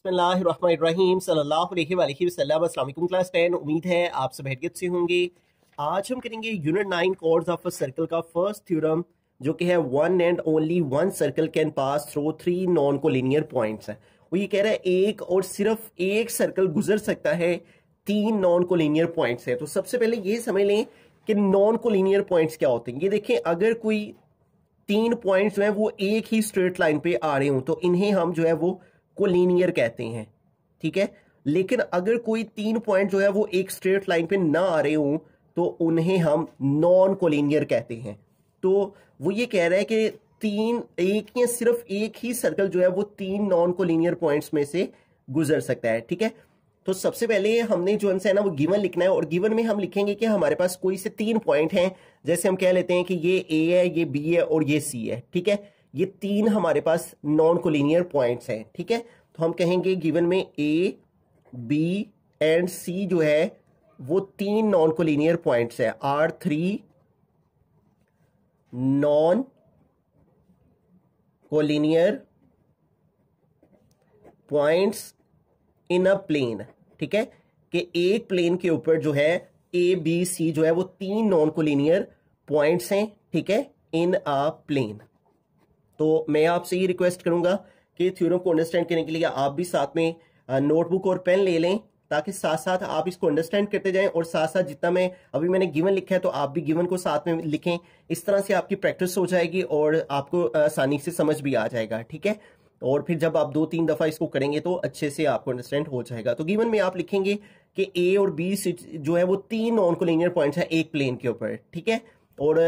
बिस्मिल्लाहिर्रहमानिर्रहीम सल्लल्लाहु अलैहि वसल्लम। अस्सलाम वालेकुम क्लास 10। उम्मीद है आप सब खैरियत से होंगे। आज हम करेंगे unit 9 chords of a circle का फर्स्ट थ्योरम, जो कि है one and only one circle can pass through three non collinear points है। वो ये कह रहा है एक और सिर्फ एक सर्कल गुजर सकता है तीन नॉन कोलिनियर पॉइंट्स है। तो सबसे पहले ये समझ लें कि नॉन कोलिनियर पॉइंट्स क्या होते हैं। ये देखें, अगर कोई तीन पॉइंट्स जो है वो एक ही स्ट्रेट लाइन पे आ रहे हों तो इन्हें हम जो है वो कोलिनियर कहते हैं, ठीक है। लेकिन अगर कोई तीन पॉइंट जो है वो एक स्ट्रेट लाइन पे ना आ रहे हों तो उन्हें हम नॉन कोलिनियर कहते हैं। तो वो ये कह रहा है कि तीन एक या सिर्फ एक ही सर्कल जो है वो तीन नॉन कोलिनियर पॉइंट्स में से गुजर सकता है, ठीक है। तो सबसे पहले हमने जो आंसर है ना वो गिवन लिखना है, और गिवन में हम लिखेंगे कि हमारे पास कोई से तीन पॉइंट हैं। जैसे हम कह लेते हैं कि ये ए है, ये बी है और ये सी है, ठीक है। ये तीन हमारे पास नॉन कोलिनियर पॉइंट्स हैं, ठीक है। तो हम कहेंगे गिवन में ए बी एंड सी जो है वो तीन नॉन कोलिनियर पॉइंट्स है, are three non collinear points in a plane, ठीक है। कि एक प्लेन के ऊपर जो है ए बी सी जो है वो तीन नॉन कोलिनियर पॉइंट्स हैं, ठीक है, इन अ प्लेन। तो मैं आपसे ये रिक्वेस्ट करूंगा कि थ्योरम को अंडरस्टैंड करने के लिए आप भी साथ में नोटबुक और पेन ले लें, ताकि साथ साथ आप इसको अंडरस्टैंड करते जाएं, और साथ साथ जितना मैंने गिवन लिखा है तो आप भी गिवन को साथ में लिखें। इस तरह से आपकी प्रैक्टिस हो जाएगी और आपको आसानी से समझ भी आ जाएगा, ठीक है। और फिर जब आप दो तीन दफा इसको करेंगे तो अच्छे से आपको अंडरस्टैंड हो जाएगा। तो गिवन में आप लिखेंगे कि ए और बी जो है वो तीन नॉन कोलिनियर पॉइंट्स है एक प्लेन के ऊपर, ठीक है। और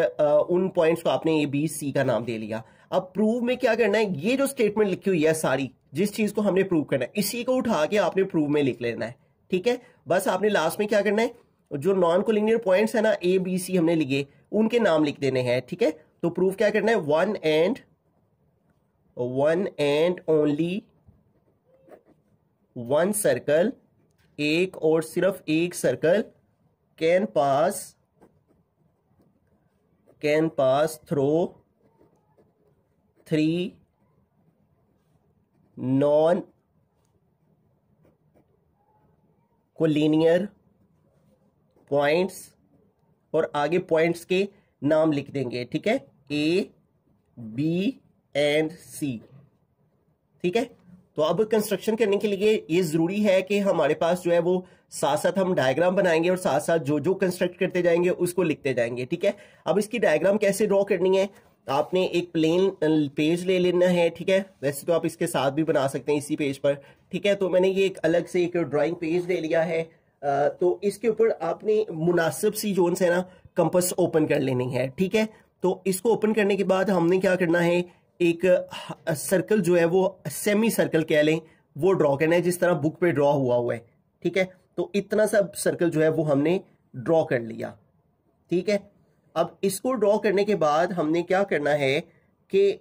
उन पॉइंट्स को आपने ए बी सी का नाम दे लिया। अब प्रूव में क्या करना है, ये जो स्टेटमेंट लिखी हुई है सारी, जिस चीज को हमने प्रूव करना है इसी को उठा के आपने प्रूव में लिख लेना है, ठीक है। बस आपने लास्ट में क्या करना है, जो नॉन कोलिनियर पॉइंट्स है ना ए बी सी हमने लिखे, उनके नाम लिख देने हैं, ठीक है। तो प्रूव क्या करना है, one and only one circle, एक और सिर्फ एक circle can pass through three non collinear points, और आगे पॉइंट्स के नाम लिख देंगे, ठीक है, ए बी एंड सी, ठीक है। तो अब कंस्ट्रक्शन करने के लिए ये जरूरी है कि हमारे पास जो है वो साथ साथ हम डायग्राम बनाएंगे और साथ साथ जो जो कंस्ट्रक्ट करते जाएंगे उसको लिखते जाएंगे, ठीक है। अब इसकी डायग्राम कैसे ड्रॉ करनी है, आपने एक प्लेन पेज ले लेना है, ठीक है। वैसे तो आप इसके साथ भी बना सकते हैं इसी पेज पर, ठीक है। तो मैंने ये एक अलग से एक ड्राइंग पेज ले लिया है। तो इसके ऊपर आपने मुनासिब सी जोन से ना कंपास ओपन कर लेनी है, ठीक है। तो इसको ओपन करने के बाद हमने क्या करना है, एक सर्कल जो है वो सेमी सर्कल कह लें वो ड्रॉ करना है, जिस तरह बुक पे ड्रॉ हुआ है, ठीक है। तो इतना सा सर्कल जो है वो हमने ड्रॉ कर लिया, ठीक है। अब इसको ड्रॉ करने के बाद हमने क्या करना है कि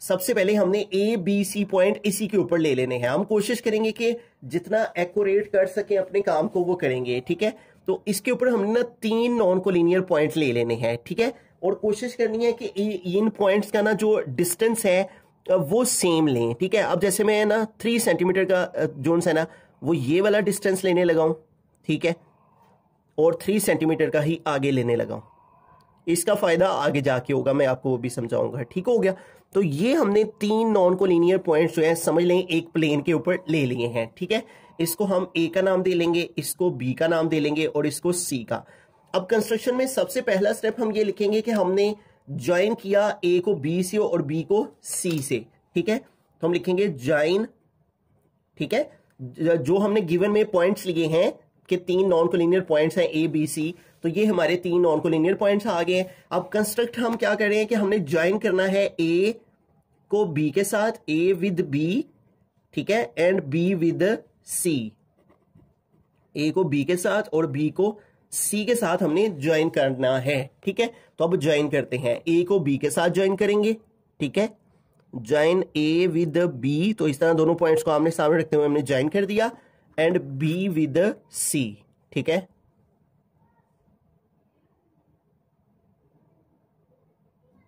सबसे पहले हमने ए बी सी पॉइंट इसी के ऊपर ले लेने हैं। हम कोशिश करेंगे कि जितना एक्यूरेट कर सके अपने काम को वो करेंगे, ठीक है। तो इसके ऊपर हमने ना तीन नॉन कोलिनियर पॉइंट ले लेने हैं, ठीक है। और कोशिश करनी है कि इन पॉइंट्स का ना जो डिस्टेंस है वो सेम लें, ठीक है। अब जैसे मैं ना 3 सेंटीमीटर का जोन है ना वो ये वाला डिस्टेंस लेने लगा हूं, ठीक है, और 3 सेंटीमीटर का ही आगे लेने लगा हूं। इसका फायदा आगे जाके होगा, मैं आपको वो भी समझाऊंगा, ठीक हो गया। तो ये हमने तीन नॉन कोलिनियर पॉइंट्स जो है समझ लें एक प्लेन के ऊपर ले लिए हैं, ठीक है। इसको हम ए का नाम दे लेंगे, इसको बी का नाम दे लेंगे और इसको सी का। अब कंस्ट्रक्शन में सबसे पहला स्टेप हम ये लिखेंगे कि हमने ज्वाइन किया ए को बी से और बी को सी से, ठीक है। तो हम लिखेंगे ज्वाइन, ठीक है। जो हमने गिवन में पॉइंट्स लिए हैं कि तीन नॉन कोलिनियर पॉइंट्स हैं ए बी सी, तो ये हमारे तीन नॉन कोलिनियर पॉइंट्स आ गए। अब कंस्ट्रक्ट हम क्या कर रहे हैं कि हमने ज्वाइन करना है ए को बी के साथ, ए विद बी, ठीक है, एंड बी विद सी। ए को बी के साथ और बी को सी के साथ हमने ज्वाइन करना है, ठीक है। तो अब ज्वाइन करते हैं, ए को बी के साथ ज्वाइन करेंगे, ठीक है, ज्वाइन ए विद बी। तो इस तरह दोनों पॉइंट्स को आमने सामने रखते हुए हमने ज्वाइन कर दिया, एंड बी विद सी, ठीक है।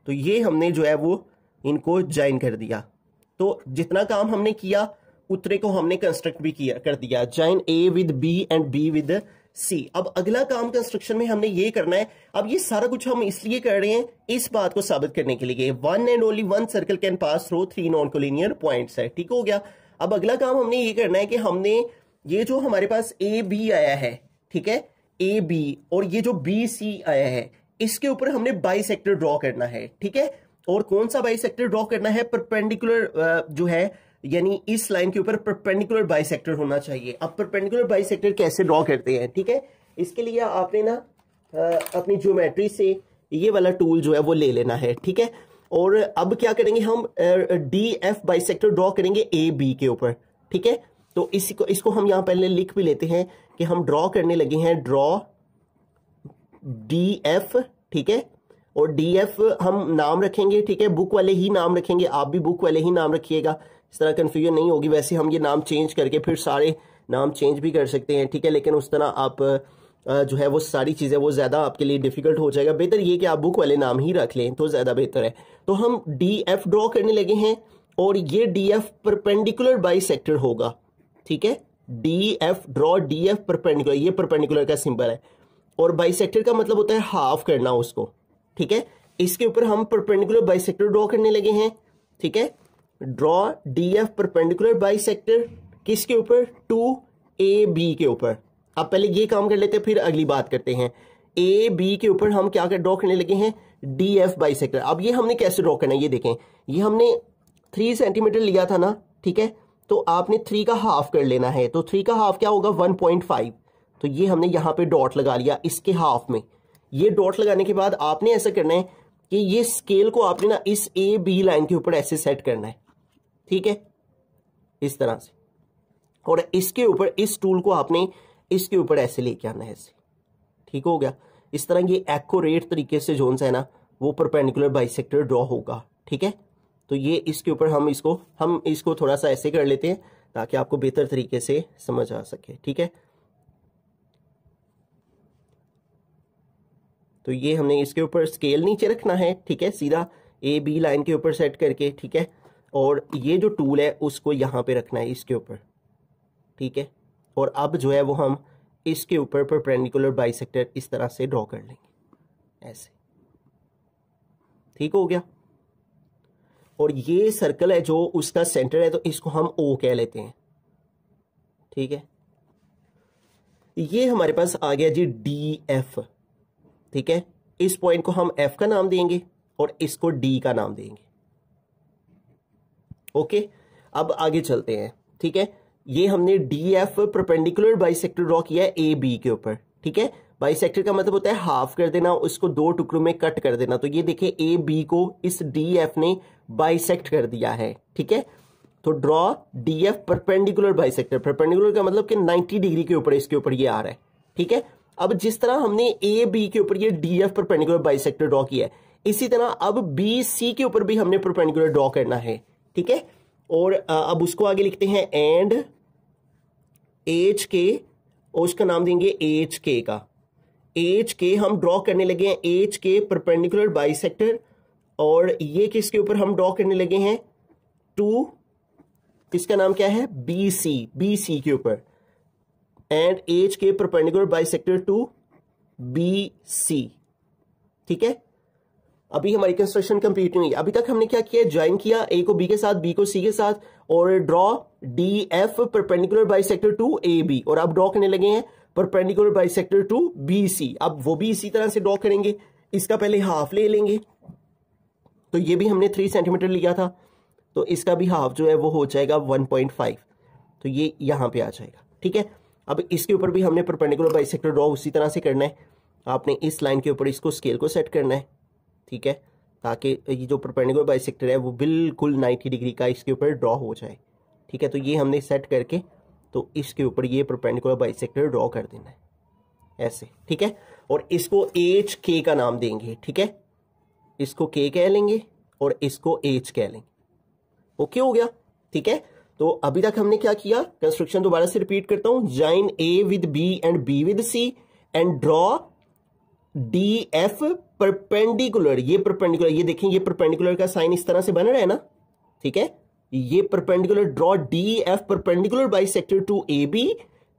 तो ये हमने जो है वो इनको ज्वाइन कर दिया। तो जितना काम हमने किया उतरे को हमने कंस्ट्रक्ट भी किया कर दिया, join A with B and B with C. अब अगला काम कंस्ट्रक्शन में हमने ये करना है। अब ये सारा कुछ हम इसलिए कर रहे हैं, इस बात को साबित करने के लिए, one and only one circle can pass through three non collinear points है। ठीक हो गया। अब अगला काम हमने ये करना है कि हमने ये जो हमारे पास ए बी आया है, ठीक है, ए बी, और ये जो बी सी आया है, इसके ऊपर हमने बाइसेक्टर ड्रॉ करना है। ठीक है, और कौन सा बाइसेक्टर ड्रॉ करना है? परपेंडिकुलर जो है, यानी इस लाइन के ऊपर परपेंडिकुलर बाइसेक्टर होना चाहिए। अब परपेंडिकुलर बाइसेक्टर कैसे ड्रॉ करते हैं? ठीक है, इसके लिए आपने ना अपनी ज्योमेट्री से ये वाला टूल जो है वो ले लेना है। ठीक है, और अब क्या करेंगे हम? डी एफ बाइसेक्टर ड्रॉ करेंगे ए बी के ऊपर। ठीक है, तो इसको हम यहां पहले लिख भी लेते हैं कि हम ड्रॉ करने लगे हैं, ड्रॉ डी एफ। ठीक है, और डी एफ हम नाम रखेंगे, ठीक है, बुक वाले ही नाम रखेंगे, आप भी बुक वाले ही नाम रखिएगा, इस तरह कंफ्यूजन नहीं होगी। वैसे हम ये नाम चेंज करके फिर सारे नाम चेंज भी कर सकते हैं, ठीक है, लेकिन उस तरह आप जो है वो सारी चीज़ें वो ज़्यादा आपके लिए डिफिकल्ट हो जाएगा। बेहतर ये कि आप बुक वाले नाम ही रख लें तो ज़्यादा बेहतर है। तो हम डी एफ ड्रॉ करने लगे हैं, और ये डी एफ परपेंडिकुलर बाइसेक्टर होगा। ठीक है, D F draw D F perpendicular, ये परपेंडिकुलर का सिंबल है, और बाइसेक्टर का मतलब होता है हाफ करना उसको। ठीक है, इसके ऊपर हम परपेंडिकुलर बाइसेक्टर ड्रॉ करने लगे हैं। ठीक है, draw D F perpendicular bisector किसके ऊपर? टू ए बी के ऊपर। अब पहले ये काम कर लेते हैं, फिर अगली बात करते हैं। ए बी के ऊपर हम क्या ड्रॉ करने लगे हैं? D F bisector. अब ये हमने कैसे ड्रॉ करना है ये देखें। ये हमने 3 सेंटीमीटर लिया था ना, ठीक है, तो आपने 3 का हाफ कर लेना है। तो 3 का हाफ क्या होगा? 1.5। तो ये हमने यहां पे डॉट लगा लिया इसके हाफ में। ये डॉट लगाने के बाद आपने ऐसा करना है कि ये स्केल को आपने ना इस ए बी लाइन के ऊपर ऐसे सेट करना है। ठीक है, इस तरह से, और इसके ऊपर इस टूल को आपने इसके ऊपर ऐसे लेके आना है, ऐसे। ठीक हो गया। इस तरह ये एक्यूरेट तरीके से जोन सा है ना वो परपेंडिकुलर बाइसेक्टर ड्रॉ होगा। ठीक है, तो ये इसके ऊपर हम इसको थोड़ा सा ऐसे कर लेते हैं ताकि आपको बेहतर तरीके से समझ आ सके। ठीक है, तो ये हमने इसके ऊपर स्केल नीचे रखना है। ठीक है, सीधा ए बी लाइन के ऊपर सेट करके। ठीक है, और ये जो टूल है उसको यहां पे रखना है इसके ऊपर। ठीक है, और अब जो है वो हम इसके ऊपर परपेंडिकुलर बाइसेक्टर इस तरह से ड्रॉ कर लेंगे, ऐसे। ठीक हो गया। और ये सर्कल है जो उसका सेंटर है, तो इसको हम ओ कह लेते हैं। ठीक है, ये हमारे पास आ गया जी डी एफ। ठीक है, इस पॉइंट को हम एफ का नाम देंगे और इसको डी का नाम देंगे। ओके, अब आगे चलते हैं। ठीक है, ये हमने D F perpendicular bisector draw किया है ए बी के ऊपर। ठीक है, बाइसेक्टर का मतलब होता है हाफ कर देना, उसको 2 टुकड़ों में कट कर देना। तो ये देखिए ए बी को इस डी एफ ने बाइसेक्ट कर दिया है। ठीक है, तो draw D F perpendicular bisector. Perpendicular का मतलब कि 90 डिग्री के ऊपर इसके ऊपर ये आ रहा है। ठीक है, अब जिस तरह हमने ए बी के ऊपर ये D F perpendicular bisector draw किया है, इसी तरह अब बी सी के ऊपर भी हमने परपेंडिकुलर ड्रॉ करना है। ठीक है, और अब उसको आगे लिखते हैं एंड एच के, और उसका नाम देंगे एच के का। एच के हम ड्रॉ करने लगे हैं, एच के परपेंडिकुलर बाइसेक्टर, और ये किसके ऊपर हम ड्रॉ करने लगे हैं? टू, इसका नाम क्या है? बी सी, बी सी के ऊपर। And H K perpendicular bisector to B C. ठीक है, अभी हमारी कंस्ट्रक्शन कंप्लीट नहीं हुई। अभी तक हमने क्या किया? ज्वाइन किया ए को बी के साथ, बी को सी के साथ, और draw D F perpendicular bisector to A B. और अब ड्रॉ करने लगे हैं perpendicular bisector to B C. अब वो भी इसी तरह से ड्रॉ करेंगे। इसका पहले हाफ ले लेंगे, तो ये भी हमने 3 सेंटीमीटर लिया था, तो इसका भी हाफ जो है वो हो जाएगा 1.5। तो ये यहां पे आ जाएगा। ठीक है, अब इसके ऊपर भी हमने परपेंडिकुलर बाइसेक्टर ड्रॉ उसी तरह से करना है। आपने इस लाइन के ऊपर इसको स्केल को सेट करना है। ठीक है, ताकि ये जो परपेंडिकुलर बाइसेक्टर है वो बिल्कुल 90 डिग्री का इसके ऊपर ड्रॉ हो जाए। ठीक है, तो ये हमने सेट करके तो इसके ऊपर ये परपेंडिकुलर बाइसेक्टर ड्रॉ कर देना है, ऐसे। ठीक है, और इसको एच के का नाम देंगे। ठीक है, इसको के कह लेंगे और इसको एच कह लेंगे। ओके हो गया। ठीक है, तो अभी तक हमने क्या किया? कंस्ट्रक्शन दोबारा से रिपीट करता हूं। Join A with B and B with C and draw D F perpendicular. ये परपेंडिकुलर, ये देखें ये परपेंडिकुलर का साइन इस तरह से बन रहा है ना। ठीक है, ये perpendicular draw D F perpendicular bisector to A B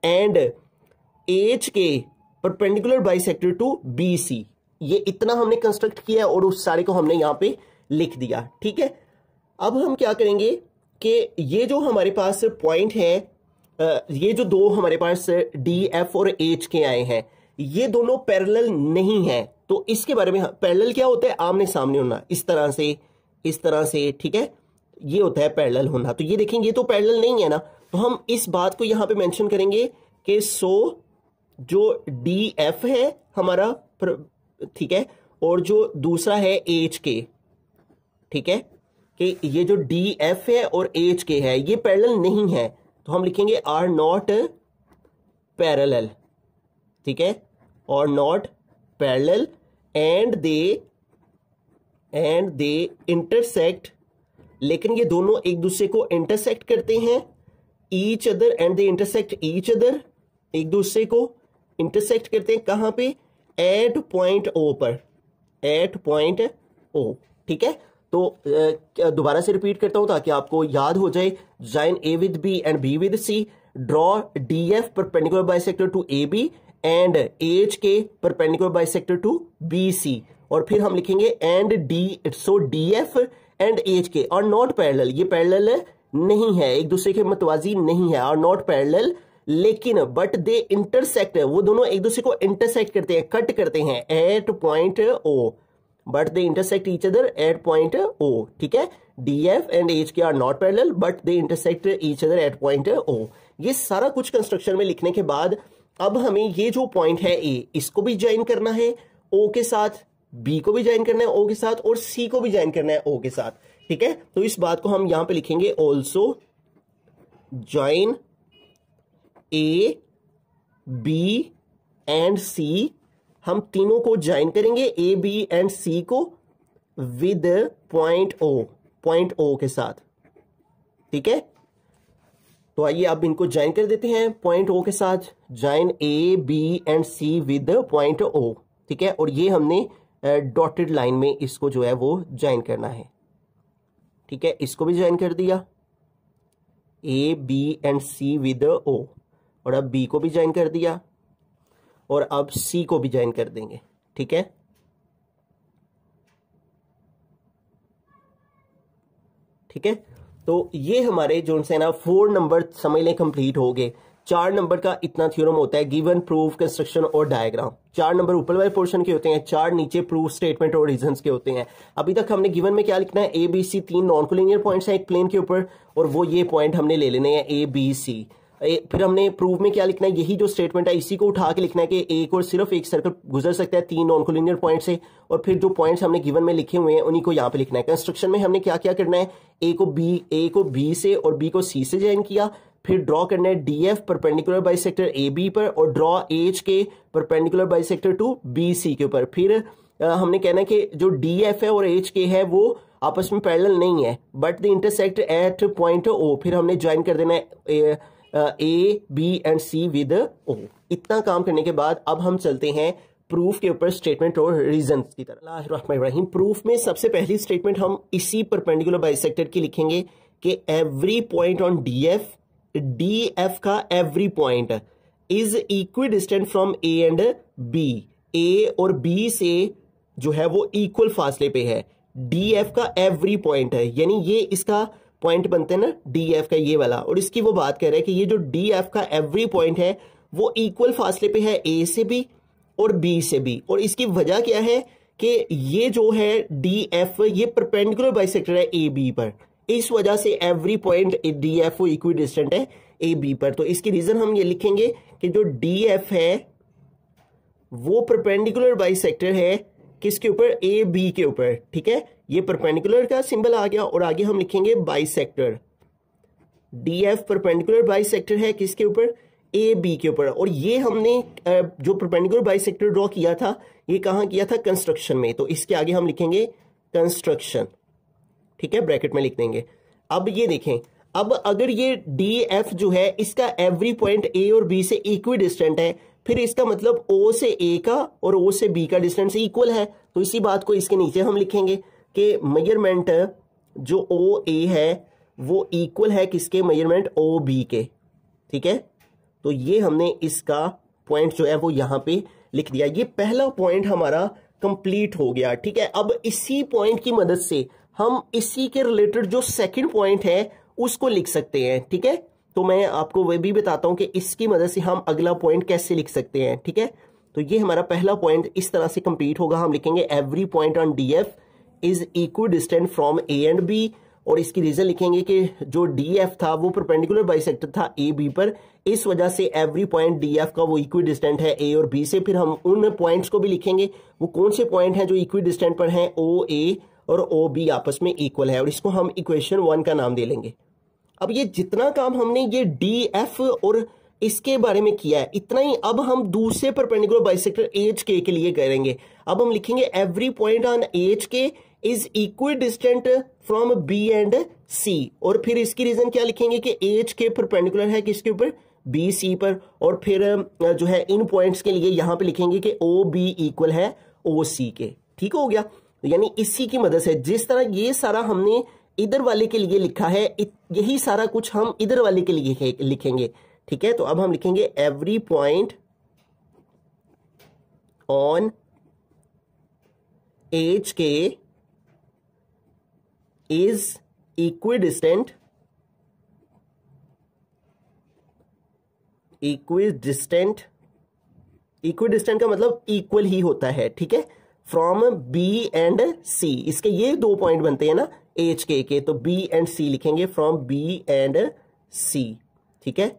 and H K perpendicular bisector to B C. ये इतना हमने कंस्ट्रक्ट किया और उस सारे को हमने यहां पे लिख दिया। ठीक है, अब हम क्या करेंगे कि ये जो हमारे पास पॉइंट है, ये जो दो हमारे पास डी एफ और एच के आए हैं, ये दोनों पैरेलल नहीं है। तो इसके बारे में, पैरेलल क्या होता है? आमने सामने होना, इस तरह से, इस तरह से। ठीक है, ये होता है पैरेलल होना। तो ये देखेंगे, ये तो पैरेलल नहीं है ना, तो हम इस बात को यहां पे मेंशन करेंगे कि सो जो डी एफ है हमारा, ठीक है, और जो दूसरा है एच के, ठीक है, कि ये जो डी एफ है और एच के है ये पैरेलल नहीं है, तो हम लिखेंगे आर नॉट पैरेलल। ठीक है, और not parallel and they intersect, लेकिन ये दोनों एक दूसरे को इंटरसेक्ट करते हैं, each other and they intersect each other, एक दूसरे को इंटरसेक्ट करते हैं। कहां पे? एट पॉइंट ओ पर, एट पॉइंट ओ। ठीक है, तो दोबारा से रिपीट करता हूं ताकि आपको याद हो जाए। Join A with B and B with C, draw D F perpendicular bisector to A B and H K perpendicular bisector to B C. और फिर हम लिखेंगे and D, so D F and H K are not parallel, ये parallel नहीं है, एक दूसरे के मतवाजी नहीं है, आर नॉट पैरेलल, लेकिन बट दे इंटरसेक्ट, वो दोनों एक दूसरे को इंटरसेक्ट करते हैं, कट करते हैं at point O, but they intersect each other at point O. ठीक है, D F and H K are not parallel but they intersect each other at point O. ये सारा कुछ कंस्ट्रक्शन में लिखने के बाद अब हमें ये जो पॉइंट है ए, इसको भी ज्वाइन करना है ओ के साथ, बी को भी ज्वाइन करना है ओ के साथ, और सी को भी ज्वाइन करना है ओ के साथ। ठीक है, तो इस बात को हम यहां पे लिखेंगे also join A B and C. हम तीनों को ज्वाइन करेंगे, ए बी एंड सी को, with point O, point O के साथ। ठीक है, तो आइए अब इनको ज्वाइन कर देते हैं पॉइंट ओ के साथ। Join A B and C with point O. ठीक है, और ये हमने डॉटेड लाइन में इसको जो है वो ज्वाइन करना है। ठीक है, इसको भी ज्वाइन कर दिया, A B and C with O, और अब बी को भी ज्वाइन कर दिया, और अब सी को भी ज्वाइन कर देंगे। ठीक है, ठीक है, तो ये हमारे जो से ना 4 नंबर समझ लें कंप्लीट हो गए। 4 नंबर का इतना थ्योरम होता है, गिवन, प्रूफ, कंस्ट्रक्शन और डायग्राम। 4 नंबर ऊपर वाले पोर्शन के होते हैं, 4 नीचे प्रूफ, स्टेटमेंट और रीजंस के होते हैं। अभी तक हमने गिवन में क्या लिखना है? A B C, 3 non collinear points हैं एक प्लेन के ऊपर, और वो ये पॉइंट हमने ले लेने हैं ए बी सी। फिर हमने प्रूफ में क्या लिखना है? यही जो स्टेटमेंट है इसी को उठा के लिखना है कि एक और सिर्फ एक सर्कल गुजर सकता है 3 नॉन कोलिनियर पॉइंट से, और फिर जो पॉइंट्स हमने गिवन में लिखे हुए हैं उन्हीं को यहाँ पे लिखना है। कंस्ट्रक्शन में हमने क्या क्या करना है? ए को बी से और बी को सी से ज्वाइन किया, फिर ड्रॉ करना है D F perpendicular bisector A B पर, और draw H K perpendicular bisector to B C के ऊपर। फिर हमने कहना है कि जो डी एफ है और एच के है वो आपस में पैरेलल नहीं है, but the intersect at point O. फिर हमने ज्वाइन कर देना है A B and C with O. इतना काम करने के बाद अब हम चलते हैं प्रूफ के ऊपर, स्टेटमेंट और रीजंस की तरफ। प्रूफ में सबसे पहली स्टेटमेंट हम इसी परपेंडिकुलर बाइसेक्टर की लिखेंगे कि every point on D F का every point is equidistant from A and B. A और बी से जो है वो इक्वल फासले पे है। डी एफ का एवरी पॉइंट है, यानी ये इसका पॉइंट बनते हैं ना डी एफ का ये वाला, और इसकी वो बात कर रहे हैं कि ये जो डी एफ का एवरी पॉइंट है वो इक्वल फासले पे है ए से भी और बी से भी। और इसकी वजह क्या है कि ये जो है डी एफ ये परपेंडिकुलर बाइसेक्टर है ए बी पर, इस वजह से एवरी पॉइंट डी एफ वो इक्वी डिस्टेंट है ए बी पर। तो इसकी रीजन हम ये लिखेंगे कि जो डी एफ है वो परपेंडिकुलर बाइसेक्टर है किसके ऊपर? ए बी के ऊपर। ठीक है, ये परपेंडिकुलर का सिंबल आ गया, और आगे हम लिखेंगे bisector. D F perpendicular bisector है किसके ऊपर? ए बी के ऊपर। और ये हमने जो परपेंडिकुलर बाइसेक्टर ड्रॉ किया था ये कहां किया था? कंस्ट्रक्शन में। तो इसके आगे हम लिखेंगे कंस्ट्रक्शन। ठीक है, ब्रैकेट में लिख देंगे। अब ये देखें, अब अगर ये डी एफ जो है इसका एवरी पॉइंट ए और बी से इक्वी डिस्टेंट है, फिर इसका मतलब ओ से ए का और ओ से बी का डिस्टेंस इक्वल है। तो इसी बात को इसके नीचे हम लिखेंगे कि मेजरमेंट जो ओ ए है वो इक्वल है किसके, मेजरमेंट ओ बी के। ठीक है, तो ये हमने इसका पॉइंट जो है वो यहां पे लिख दिया। ये पहला पॉइंट हमारा कंप्लीट हो गया। ठीक है, अब इसी पॉइंट की मदद से हम इसी के रिलेटेड जो सेकंड पॉइंट है उसको लिख सकते हैं। ठीक है, तो मैं आपको वह भी बताता हूं कि इसकी मदद से हम अगला पॉइंट कैसे लिख सकते हैं। ठीक है, तो ये हमारा पहला पॉइंट इस तरह से कंप्लीट होगा। हम लिखेंगे every point on D F is equidistant from A and B, और इसकी रीजन लिखेंगे कि जो डी एफ था वो परपेंडिकुलर बाइसेक्टर था ए बी पर, इस वजह से एवरी पॉइंट डी एफ का वो इक्वी डिस्टेंट है ए और बी से। फिर हम उन पॉइंट्स को भी लिखेंगे, वो कौन से पॉइंट हैं जो इक्वी डिस्टेंट पर हैं, ओ ए और ओ बी आपस में इक्वल है, और इसको हम इक्वेशन 1 का नाम दे लेंगे। अब ये जितना काम हमने ये डी एफ और इसके बारे में किया है इतना ही अब हम दूसरे परपेंडिकुलर बाइसेक्टर एच के लिए करेंगे। अब हम लिखेंगे every point on H K is equidistant from B and C, और फिर इसकी रीजन क्या लिखेंगे कि एच के परपेंडिकुलर है किसके ऊपर, बी सी पर, और फिर जो है इन पॉइंट्स के लिए यहां पे लिखेंगे कि ओ बी इक्वल है ओ सी के। ठीक हो गया, यानी इसी की मदद से जिस तरह ये सारा हमने इधर वाले के लिए लिखा है यही सारा कुछ हम इधर वाले के लिए लिखेंगे। ठीक है, तो अब हम लिखेंगे every point on H K is equidistant का मतलब इक्वल ही होता है। ठीक है, फ्रॉम बी एंड सी, इसके ये दो पॉइंट बनते हैं ना एच के, तो बी एंड सी लिखेंगे फ्रॉम बी एंड सी। ठीक है,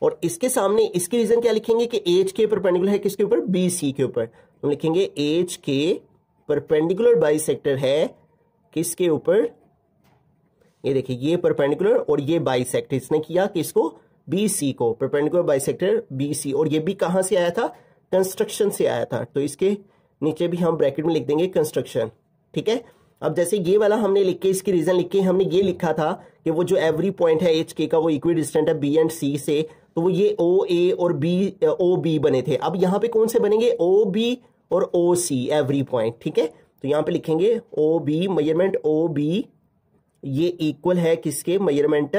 और इसके सामने इसकी रीजन क्या लिखेंगे कि एच के परपेंडिकुलर है किसके ऊपर, बी सी के ऊपर। हम लिखेंगे एच के परपेंडिकुलर बाइसेक्टर है किसके ऊपर, ये देखिए ये परपेंडिकुलर और ये बाइसेक्ट इसने किया किसको, बी सी को, परपेंडिकुलर बाइसेक्टर बी सी, और ये भी कहां से आया था, कंस्ट्रक्शन से आया था, तो इसके नीचे भी हम ब्रैकेट में लिख देंगे कंस्ट्रक्शन। ठीक है, अब जैसे ये वाला हमने लिख के इसकी रीजन लिख के हमने ये लिखा था कि वो जो एवरी पॉइंट है एच के का वो इक्वी डिस्टेंट है बी एंड सी से, तो वो ये ओ ए और बी ओ बी बने थे। अब यहाँ पे कौन से बनेंगे, ओ बी और ओ सी एवरी पॉइंट। ठीक है, तो यहाँ पे लिखेंगे O B measurement O B ये इक्वल है किसके, मेजरमेंट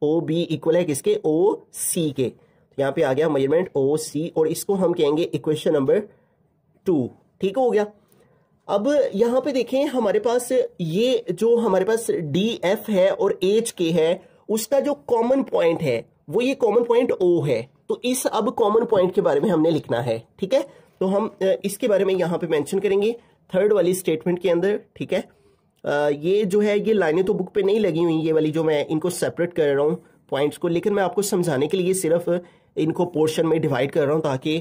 ओ बी इक्वल है किसके, ओ सी के। तो यहाँ पे आ गया मेजरमेंट ओ सी, और इसको हम कहेंगे इक्वेशन नंबर 2। ठीक हो गया। अब यहां पे देखें हमारे पास ये जो हमारे पास डी एफ है और एच के है उसका जो कॉमन पॉइंट है वो ये कॉमन पॉइंट ओ है, तो इस अब कॉमन पॉइंट के बारे में हमने लिखना है। ठीक है, तो हम इसके बारे में यहां पे मेंशन करेंगे थर्ड वाली स्टेटमेंट के अंदर। ठीक है, ये जो है ये लाइनें तो बुक पे नहीं लगी हुई, ये वाली जो मैं इनको सेपरेट कर रहा हूं पॉइंट्स को, लेकिन मैं आपको समझाने के लिए सिर्फ इनको पोर्शन में डिवाइड कर रहा हूं ताकि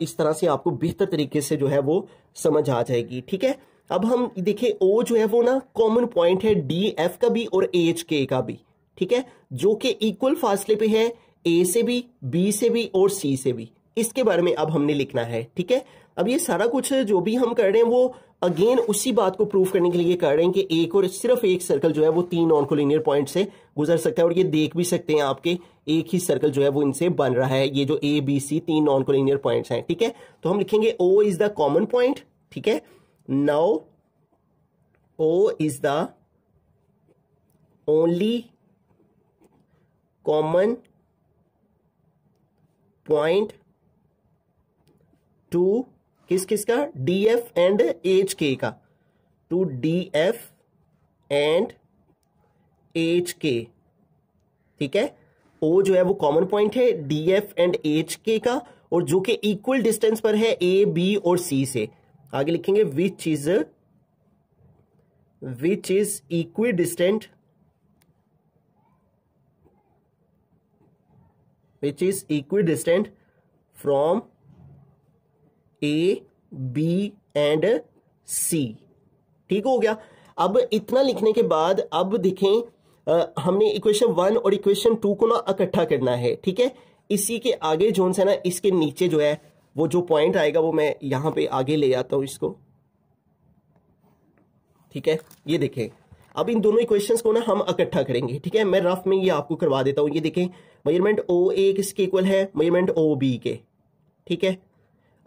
इस तरह से आपको बेहतर तरीके से जो है वो समझ आ जाएगी। ठीक है, अब हम देखिए ओ जो है वो ना कॉमन पॉइंट है डी एफ का भी और एच के का भी। ठीक है, जो कि इक्वल फासले पे है ए से भी, बी से भी और सी से भी, इसके बारे में अब हमने लिखना है। ठीक है, अब ये सारा कुछ जो भी हम कर रहे हैं वो अगेन उसी बात को प्रूव करने के लिए कर रहे हैं कि एक और सिर्फ एक सर्कल जो है वो 3 नॉन कोलिनियर पॉइंट से गुजर सकता है, और ये देख भी सकते हैं आपके एक ही सर्कल जो है वो इनसे बन रहा है, ये जो A B C 3 non collinear points हैं। ठीक है, तो हम लिखेंगे O is the common point. ठीक है, now O is the only common point to किस का, D F and H K का, to D F and H K. ठीक है, ओ जो है वो कॉमन पॉइंट है D F and H K का, और जो कि इक्वल डिस्टेंस पर है ए बी और सी से। आगे लिखेंगे which is equidistant from A B and C. ठीक हो गया। अब इतना लिखने के बाद अब देखें हमने इक्वेशन 1 और इक्वेशन 2 को ना इकट्ठा करना है। ठीक है, इसी के आगे जोन से ना इसके नीचे जो है वो जो पॉइंट आएगा वो मैं यहां पे आगे ले आता हूं इसको। ठीक है, ये देखें अब इन दोनों इक्वेशंस को ना हम इकट्ठा करेंगे। ठीक है, मैं रफ में ये आपको करवा देता हूं। ये देखें मेजरमेंट ओ ए किसके इक्वल है, मेजरमेंट ओ बी के। ठीक है,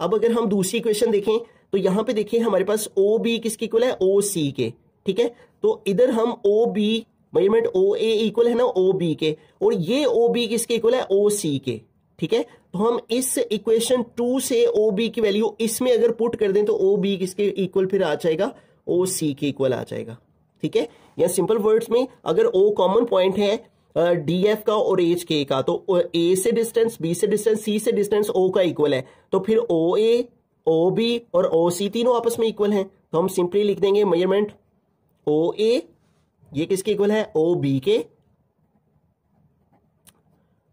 अब अगर हम दूसरी इक्वेशन देखें तो यहां पे देखिए हमारे पास ओ बी किसके इक्वल है, ओ सी के। ठीक है, तो इधर हम ओ बी मेजरमेंट ओ ए इक्वल है ना ओ बी के, और ये ओ बी किसके इक्वल है, ओ सी के, ठीक है। तो हम इस इक्वेशन 2 से ओ बी की वैल्यू इसमें अगर पुट कर दें तो ओ बी किसके इक्वल फिर आ जाएगा, ओ सी के इक्वल आ जाएगा, ठीक है। या सिंपल वर्ड्स में अगर ओ कॉमन पॉइंट है डी एफ का और एच के का, तो ए से डिस्टेंस, बी से डिस्टेंस, सी से डिस्टेंस ओ का इक्वल है, तो फिर ओ ए, ओ बी और ओ सी तीनों आपस में इक्वल हैं। तो हम सिंपली लिख देंगे मेजरमेंट ओ ए ये किसके इक्वल है, ओ बी के,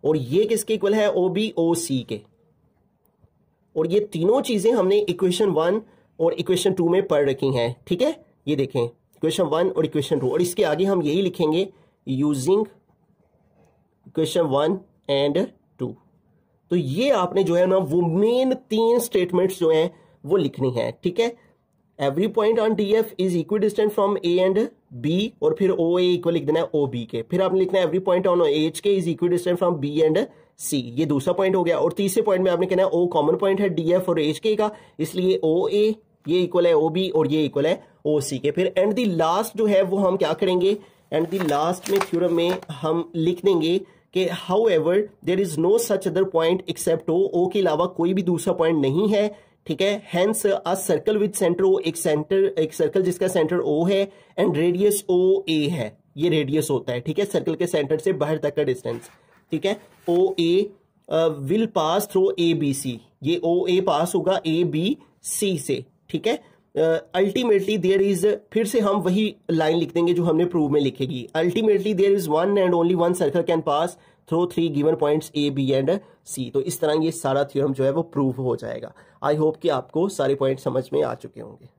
और ये किसके इक्वल है, ओ बी ओ सी के। और ये तीनों चीजें हमने इक्वेशन 1 और इक्वेशन 2 में पढ़ रखी हैं, ठीक है। ये देखें इक्वेशन 1 और इक्वेशन 2, और इसके आगे हम यही लिखेंगे यूजिंग इक्वेशन 1 एंड 2। तो ये आपने जो है ना वो मेन 3 स्टेटमेंट्स जो हैं वो लिखनी है, ठीक है। Every point on D F is equidistant from A and B, और फिर ओ ए इक्वल लिख देना है ओ बी के। फिर आपने लिखना है every point on H K is equidistant from B and C, ये दूसरा पॉइंट हो गया। और तीसरे पॉइंट में आपने कहना है ओ कॉमन पॉइंट है डी एफ और एच के का, इसलिए ओ ए ये इक्वल है ओ बी और ये इक्वल है ओ सी के। फिर एंड द लास्ट जो है वो हम क्या करेंगे, एंड द लास्ट में थ्योरम में हम लिख देंगे कि however there is no such other point except O के अलावा कोई भी दूसरा पॉइंट नहीं है, ठीक है। Hence a circle with centre O, एक सर्कल जिसका सेंटर ओ है एंड रेडियस ओ ए है, ये रेडियस होता है, ठीक है, सर्कल के सेंटर से बाहर तक का डिस्टेंस, ठीक है। O A will pass through A B C, ये ओ ए पास होगा ए बी सी से, ठीक है। अल्टीमेटली देयर इज, फिर से हम वही लाइन लिख देंगे जो हमने प्रूव में लिखेगी, ultimately there is one and only one circle can pass through 3 given points A B and C. तो इस तरह ये सारा थ्योरम जो है वो प्रूव हो जाएगा। आई होप कि आपको सारे पॉइंट समझ में आ चुके होंगे।